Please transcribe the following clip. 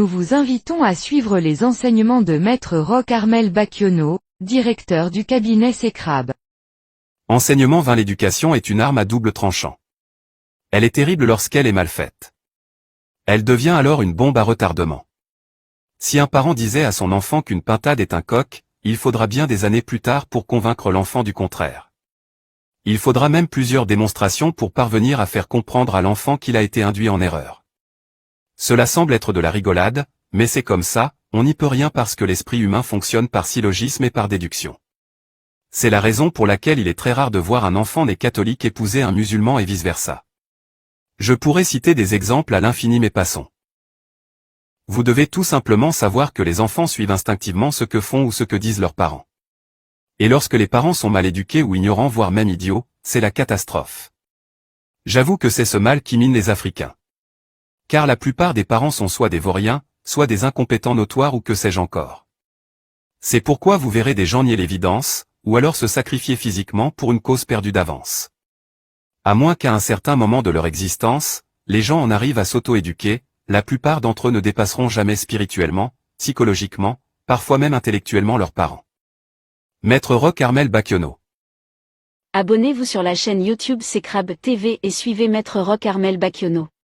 nous vous invitons à suivre les enseignements de Maître Roch Armel Bacchiono, directeur du cabinet Cecrab. Enseignement 20. L'éducation est une arme à double tranchant. Elle est terrible lorsqu'elle est mal faite. Elle devient alors une bombe à retardement. Si un parent disait à son enfant qu'une pintade est un coq, il faudra bien des années plus tard pour convaincre l'enfant du contraire. Il faudra même plusieurs démonstrations pour parvenir à faire comprendre à l'enfant qu'il a été induit en erreur. Cela semble être de la rigolade, mais c'est comme ça, on n'y peut rien parce que l'esprit humain fonctionne par syllogisme et par déduction. C'est la raison pour laquelle il est très rare de voir un enfant né catholique épouser un musulman et vice-versa. Je pourrais citer des exemples à l'infini mais passons. Vous devez tout simplement savoir que les enfants suivent instinctivement ce que font ou ce que disent leurs parents. Et lorsque les parents sont mal éduqués ou ignorants voire même idiots, c'est la catastrophe. J'avoue que c'est ce mal qui mine les Africains. Car la plupart des parents sont soit des vauriens, soit des incompétents notoires ou que sais-je encore. C'est pourquoi vous verrez des gens nier l'évidence, ou alors se sacrifier physiquement pour une cause perdue d'avance. À moins qu'à un certain moment de leur existence, les gens en arrivent à s'auto-éduquer, la plupart d'entre eux ne dépasseront jamais spirituellement, psychologiquement, parfois même intellectuellement leurs parents. Maître Roch Armel Bacchiono. Abonnez-vous sur la chaîne YouTube Cecrab TV et suivez Maître Roch Armel Bacchiono.